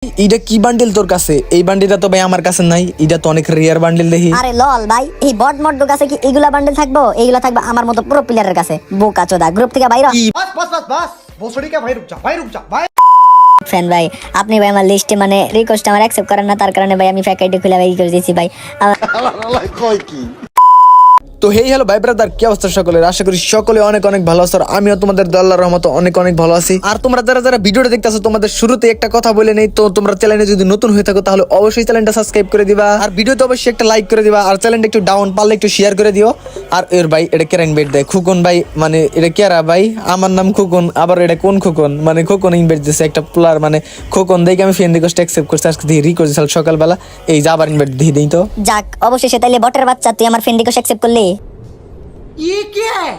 এটা কি বান্ডিল তোর কাছে? এই বান্ডিলটা তো ভাই আমার কাছে নাই, এটা তো অনেক রেয়ার বান্ডিল দেখি। আরে লল ভাই, এই বট মড্ড কাছে কি এগুলা বান্ডেল থাকবো? এগুলা থাকবে আমার মতো পুরো প্লেয়ারের কাছে। বোকা চোদা, গ্রুপ থেকে বাইরে बस बस बस बस भोसड़ी का भाई रुक जा भाई ফ্যান ভাই। আপনি ভাই আমার লিস্টে মানে রিকোয়েস্ট আমার অ্যাকসেপ্ট করেন না, তার কারণে ভাই আমি ফেক আইডি খুলে ভাই করে দিয়েছি ভাই। তো হেই হ্যালো ভাই ব্রাদার, কি অবস্থা সকলের? আশা করি সকলে অনেক অনেক ভালো আছো। আর আমিও তোমাদের আল্লাহর রহমতে অনেক অনেক ভালো আছি। আর তোমরা যারা যারা ভিডিওটা দেখতেছো, তোমাদের শুরুতে একটা কথা বলে নেই, তো তোমরা চ্যানেলে যদি নতুন হয়ে থাকো তাহলে অবশ্যই চ্যানেলটা সাবস্ক্রাইব করে দিবা, আর ভিডিওতে অবশ্যই একটা লাইক করে দিবা, আর চ্যানেলটা একটু ডাউন পারলে একটু শেয়ার করে দিও। আর এর ভাই এটা কেরাইন বেট দেয় খুকন ভাই, মানে এটা কেরা ভাই? আমার নাম খুকন, আবার এটা কোন খুকন? মানে খুকন ইনভাইট দিয়েছে একটা প্লার, মানে খুকন দেখে আমি ফ্রেন্ড রিকোয়েস্ট অ্যাকসেপ্ট করছি, আজকে দিয়ে রিকোয়েস্ট সকালবেলা এই যে আবার ইনভাইট দিয়ে দিই। তো যাক, অবশেষে তাইলে বটের বাচ্চা তুই আমার ফ্রেন্ড রিকোয়েস্ট অ্যাকসেপ্ট করলি। ये क्या है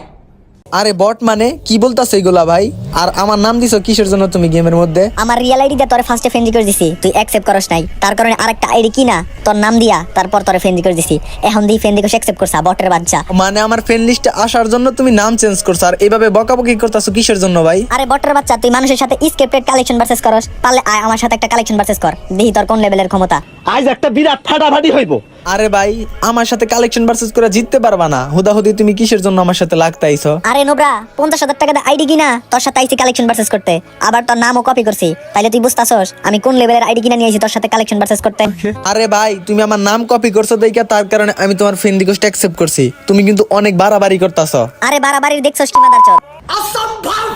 আরে বট মানে কি বলতাছ এইগুলা ভাই? আর আমার নাম দিছো কিসের জন্য তুমি গেমের মধ্যে? আমার রিয়েল আইডি দিয়ে তোরে ফার্স্টে ফ্রেন্ড রিকোয়েস্ট দিছি, তুই অ্যাকসেপ্ট করস নাই, তার কারণে আরেকটা আইডি কিনা তোর নাম দিয়া তারপর তোরে ফ্রেন্ড রিকোয়েস্ট দিছি। এখন দি ফ্রেন্ড রিকোয়েস্ট অ্যাকসেপ্ট করছা বটের বাচ্চা। মানে আমার ফ্রেন্ড লিস্টে আসার জন্য তুমি নাম চেঞ্জ করছো, আর এইভাবে বকাবকি করতেছো কিসের জন্য ভাই? আরে বটের বাচ্চা, তুই মানুষের সাথে স্ক্রিপ্টেড কালেকশন ভার্সেস করস, পারলে আয় আমার সাথে একটা কালেকশন ভার্সেস কর, দেখি তোর কোন লেভেলের ক্ষমতা। আজ একটা বিরাট ফাটাফাটি হইব। আরে ভাই, আমার সাথে কালেকশন ভার্সেস করে জিততে পারবা না। হুদাহুদি তুমি কিসের জন্য আমার সাথে লাগতাইছো? আরে নোবরা, 50,000 টাকা দিয়ে আইডি কিনা তোর সাথে আইসি কালেকশন ভার্সেস করতে, আবার তোর নামও কপি করছি, তাইলে তুই বুঝতাছস আমি কোন লেভেলের আইডি কিনা নিয়ে আইছি তোর সাথে কালেকশন ভার্সেস করতে। আরে ভাই, তুমি আমার নাম কপি করছো দেখা, তার কারণে আমি তোমার ফ্রেন্ড রিকোয়েস্ট অ্যাকসেপ্ট করছি। তুমি কিন্তু অনেক বাড়াবাড়ি করতাছো। আরে বাড়াবাড়ির দেখছস কি মাদার চোদ? असंभव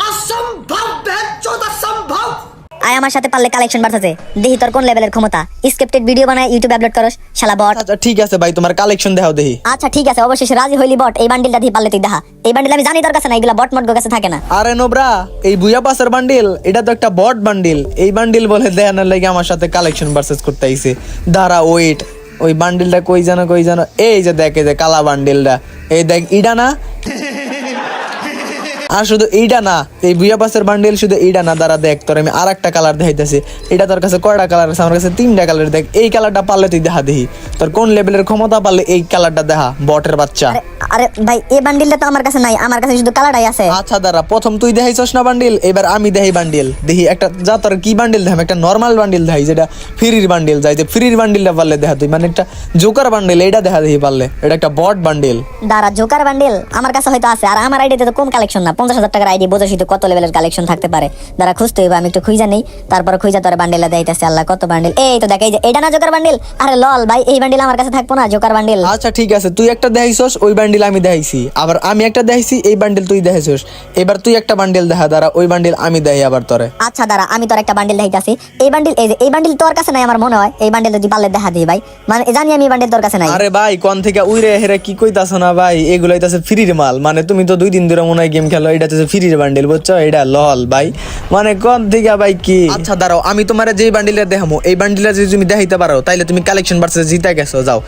असंभव बेचौद असंभव আয় আমার সাথে পারলে কালেকশন ভার্সেসে, দেখি তোর কোন লেভেলের ক্ষমতা। স্ক্রিপ্টেড ভিডিও বানায় ইউটিউবে আপলোড করস শালা বট। আচ্ছা ঠিক আছে ভাই, তোমার কালেকশন দেখাও দেখি। আচ্ছা ঠিক আছে, অবশেষে রাজি হইলি বট। এই বান্ডিলটা দিয়ে পারলে তুই দেখা। এই বান্ডিল আমি জানি তোর কাছে না, এগুলা বট মট কাছে থাকে না। আরে নোবরা, এই বুয়া পাসের বান্ডিল এটা তো একটা বট বান্ডিল। এই বান্ডিল বলে দেখানোর লাগে আমার সাথে কালেকশন ভার্সেস করতে আইছে। দাঁড়া ওয়েট, ওই বান্ডিলটা কই জানো কই জানো? এই যে দেখ, এই যে কালা বান্ডিলটা, এই দেখ ইডা না? আর শুধু এইটা না, এই বুয়া পাসের বান্ডিল শুধু এইটা না, দাঁড়া দেখ তোর আমি আর একটা কালার দেখাইতেছি। এটা তোর কাছে কয়টা কালার আছে? আমার কাছে 3টা কালার। দেখ এই কালারটা পারলে তুই দেখা দেখি তোর কোন লেভেলের ক্ষমতা, পারলে এই কালারটা দেখা বটের বাচ্চা। আরে আরে ভাই, এই বান্ডিলটা তো আমার কাছে নাই, আমার কাছে শুধু কালারটাই আছে। আচ্ছা দাঁড়া, প্রথম তুই দেখাইছস না বান্ডিল, এবার আমি দেখাই বান্ডিল। দেখি একটা যা তোর কি বান্ডিল দেখাম, একটা নর্মাল বান্ডিল দেখাই যেটা ফ্রির বান্ডিল যায়, যে ফ্রির বান্ডিলটা পারলে দেখা তুই, মানে একটা জোকার বান্ডিল এইটা দেখা দেখি পারলে। এটা একটা বট বান্ডিল। দাঁড়া, জোকার বান্ডিল আমার কাছে হয়তো আছে, আর আমার আইডিতে তো কম কালেকশন না। 50,000 টাকার আইডি, বোঝাই তো কত লেভেলের কালেকশন থাকতে পারে। দাঁড়া খুঁজতে হইবে, আমি একটু খুঁজা নেই, তারপর খুঁজা তোর বান্ডিলটা দেখাইতেছে। আল্লাহ কত বান্ডিল! এই তো দেখ, এই যে এটা না জোকার বান্ডিল? আরে লল ভাই, এই বান্ডিল আমার কাছে থাকবো না, জোকার বান্ডিল। আচ্ছা ঠিক আছে, তুই একটা দেখাইছস, ওই বান্ডিল আমি দেখাইছি, আবার আমি একটা দেখাইছি, এই বান্ডিল তুই দেখাইছস। এবার তুই একটা বান্ডিল দেখা, দাঁড়া ওই বান্ডিল আমি দেখাই আবার তোরে। আচ্ছা দাঁড়া, আমি তোর একটা বান্ডিল দেখাইতাছি। এই বান্ডিল, এই যে এই বান্ডিল তোর কাছে নাই আমার মনে হয়। এই বান্ডিল যদি পারলে দেখা দিই ভাই, মানে জানি আমি এই বান্ডিল তোর কাছে নাই। আরে ভাই, কোন থেকে উইরে হেরে কি কইতাছ না ভাই? এগুলো হইতাছে ফ্রির মাল, মানে তুমি তো 2 দিন ধরে মনে হয় গেম খেলো, এটা হচ্ছে ফ্রির বান্ডিল, বুঝছো? এটা লল ভাই, মানে কোন থেকে ভাই কি? আচ্ছা দাঁড়াও, আমি তোমার যে বান্ডিলটা দেখামো, এই বান্ডিলটা যদি তুমি দেখাইতে পারো তাইলে তুমি কালেকশন ভার্সেস জিতে গেছো। যাও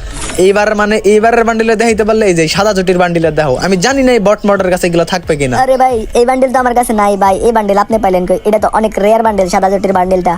এইবার, মানে এইবারের বান্ডিলে দেখাইতে পারলে এই যে সাদা চটির বান্ডিলে দেখো। আমি জানি না এই বট মডের কাছে এগুলো থাকবে কিনা। আরে ভাই, এই বান্ডিল তো আমার কাছে নাই ভাই। এই বান্ডিল আপনি পাইলেন কই? এটা তো অনেক রেয়ার বান্ডিল, সাদা জটির বান্ডিলটা।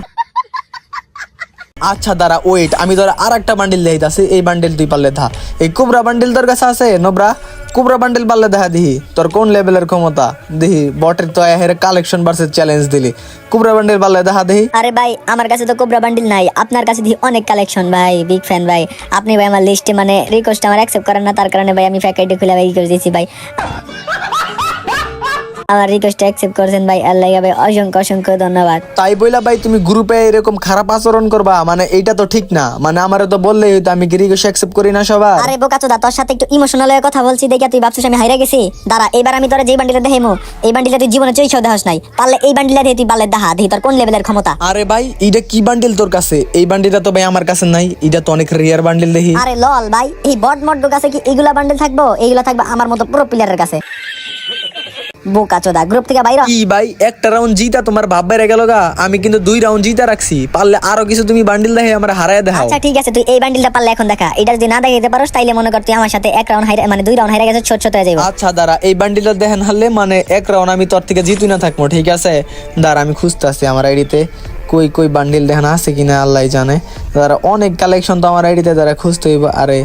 আচ্ছা দাঁড়া ওয়েট, আমি ধর আর একটা বান্ডিল দেখাইতাছি, এই বান্ডিল তুই পারলে ধা। এই কোবরা বান্ডিল তোর কাছে আছে নোবরা? কোবরা বান্ডিল পারলে দেখা দিহি তোর কোন লেভেলের ক্ষমতা। দিহি বটের তো হেরে কালেকশন ভার্সেস চ্যালেঞ্জ দিলি, কোবরা বান্ডিল পারলে দেখা দিহি। আরে ভাই, আমার কাছে তো কোবরা বান্ডিল নাই, আপনার কাছে দিয়ে অনেক কালেকশন ভাই। বিগ ফ্যান ভাই আপনি ভাই। আমার লিস্টে মানে রিকোয়েস্ট আমার অ্যাকসেপ্ট করেন না, তার কারণে ভাই আমি ফেক আইডি খুলে ভাই করে দিয়েছি ভাই। আমার রিকোয়েস্ট অ্যাকসেপ্ট করেছেন ভাই, আল্লাহ ভাই অসংখ্য অসংখ্য ধন্যবাদ। তাই বইলা ভাই তুমি গ্রুপে এরকম খারাপ আচরণ করবা, মানে এইটা তো ঠিক না। মানে আমারে তো বললেই হইতো, আমি কি রিকোয়েস্ট অ্যাকসেপ্ট করি না সবার? আরে বোকাচোদা, তোর সাথে একটু ইমোশনাল হয়ে কথা বলছি দেখে তুই ভাবছিস আমি হাইরা গেছি। দাঁড়া, এবার আমি তোরা যে বান্ডিলে দেখাইমু, এই বান্ডিলে তুই জীবনে চইছাও দেখাস নাই, পারলে এই বান্ডিলে দিয়ে তুই পারলে দেখা দেখি তোর কোন লেভেলের ক্ষমতা। আরে ভাই, এটা কি বান্ডিল তোর কাছে? এই বান্ডিলটা তো ভাই আমার কাছে নাই, এটা তো অনেক রেয়ার বান্ডিল দেখি। আরে লল ভাই, এই বট মড্ড কাছে কি এগুলা বান্ডিল থাকবো? এগুলা থাকবে আমার মতো পুরো প্লেয়ারের কাছে। বোকাচোদা, গ্রুপ থেকে বাইরে। কি ভাই, একটা রাউন্ড জিতা তোমার ভাব বেড়ে গেল গা? আমি কিন্তু 2 রাউন্ড জিতা রাখছি, পারলে আরো কিছু তুমি বান্ডিল দেখে আমার হারায় দেখাও। আচ্ছা ঠিক আছে, তুই এই বান্ডিলটা পারলে এখন দেখা। এটা যদি না দেখাইতে পারোস তাইলে মনে কর তুই আমার সাথে 1 রাউন্ড হাইরা, মানে 2 রাউন্ড হাইরা গেছে, ছোট ছোট হয়ে যাবে। আচ্ছা দাঁড়া, এই বান্ডিলটা দেখেন হারলে মানে 1 রাউন্ড আমি তোর থেকে জিতুই না থাকবো, ঠিক আছে? দাঁড়া আমি খুঁজতেছি আমার আইডিতে কই কই বান্ডিল দেখেন আছে কিনা, আল্লাহ জানে। দাঁড়া অনেক কালেকশন তো আমার আইডিতে, দাঁড়া খুঁজতে হইব। আরে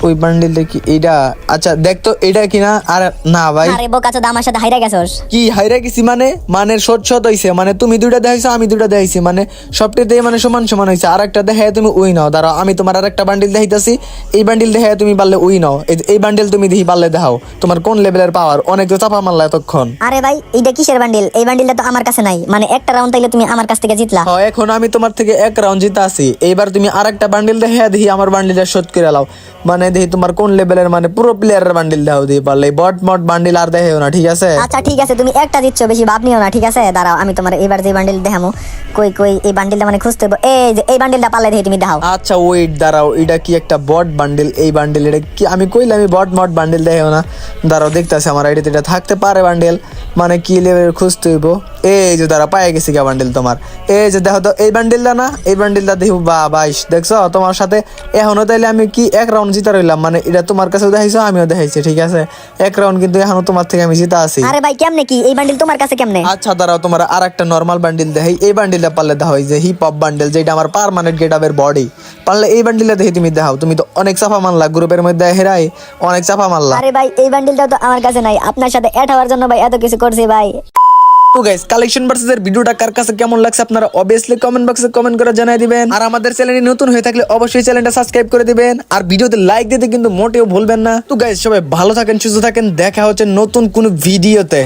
ওই বান্ডিলটা কি এইটা? আচ্ছা দেখ তো এটা কিনা। আর না ভাই, আরে বোকা চোদা আমার সাথে হাইরা গেছস। কি হাইরা গেছি মানে? মানে শত হইছে, মানে তুমি দুইটা দেখাইছো আমি দুইটা দেখাইছি, মানে সবটাতে মানে সমান সমান হইছে। আর একটা দেখায় তুমি ওই নাও, দাঁড়াও আমি তোমার আর একটা বান্ডিল দেখাইতাছি। এই বান্ডিল দেখায় তুমি পারলে ওই নাও, এই বান্ডিল তুমি দেখি পারলে দেখাও তোমার কোন লেভেলের পাওয়ার। অনেক তো চাপা মারলা এতক্ষণ। আরে ভাই এইটা কিসের বান্ডিল? এই বান্ডিলটা তো আমার কাছে নাই, মানে একটা রাউন্ড তাইলে তুমি আমার কাছ থেকে জিতলা। হ্যাঁ, এখন আমি তোমার থেকে এক রাউন্ড জিতে আছি। এইবার তুমি আর একটা বান্ডিল দেখে দেখি আমার বান্ডিলটা শোধ করে লাও, মানে দেখি তোমার কোন লেভেলের, মানে পুরো প্লেয়ারের বান্ডিল দাও দিয়ে পারলে। বট মট বান্ডিল আর দেখাও না, ঠিক আছে? আচ্ছা ঠিক আছে, তুমি একটা দিচ্ছ, বেশি ভাব নিও না, ঠিক আছে? দাঁড়াও আমি তোমার এবার যে বান্ডিল দেখামো। কই কই এই বান্ডিলটা মানে খুঁজতে হবে। এই যে এই বান্ডিলটা পারলে দেখি তুমি দেখাও। আচ্ছা ওয়েট, দাঁড়াও, এটা কি একটা বট বান্ডিল? এই বান্ডিল এটা কি? আমি কইলাম আমি বট মট বান্ডিল দেখাও না। দাঁড়াও দেখতেছি আমার আইডিতে এটা থাকতে পারে বান্ডিল, মানে কি লেভেল খুঁজতে হইব। এই যে দাঁড়া পায়ে গেছি গা বান্ডিল তোমার। এই যে দেখো তো এই বান্ডিলটা না, এই বান্ডিলটা দেখো। বা বাইশ দেখছো তোমার সাথে এখনো। তাইলে আমি কি এক রাউন্ড জিতা রইলাম? মানে এটা তোমার কাছেও দেখাইছো আমিও দেখাইছি, ঠিক আছে? এক রাউন্ড কিন্তু এখনো তোমার থেকে আমি জিতা আছি। আরে ভাই কেমনে কি এই বান্ডিল তোমার কাছে কেমনে? আচ্ছা দাঁড়াও তোমার আর একটা নর্মাল বান্ডিল দেখাই। এই বান্ডিলটা পারলে দেখো, এই যে হিপ হপ বান্ডিল, যেটা আমার পার্মানেন্ট গেট আপের বডি। পারলে এই বান্ডিলটা দেখি তুমি দেখাও। তুমি তো অনেক চাপা মারলা গ্রুপের মধ্যে হেরাই, অনেক চাপা মারলা। আরে ভাই এই বান্ডিলটা তো আমার কাছে নাই, আপনার সাথে অ্যাড হওয়ার জন্য ভাই এত কিছু করছি ভাই। তো গাইস, কালেকশন ভার্সেস এর ভিডিওটা কার কাছে কেমন লাগছে আপনারা অবভিয়াসলি কমেন্ট বক্সে কমেন্ট করে জানিয়ে দিবেন। আর আমাদের চ্যানেলে নতুন হয়ে থাকলে অবশ্যই চ্যানেলটা সাবস্ক্রাইব করে দিবেন। আর ভিডিওতে লাইক দিতে কিন্তু মোটেও ভুলবেন না। তো গাইস সবাই ভালো থাকেন, সুস্থ থাকেন, দেখা হচ্ছে নতুন কোন ভিডিওতে।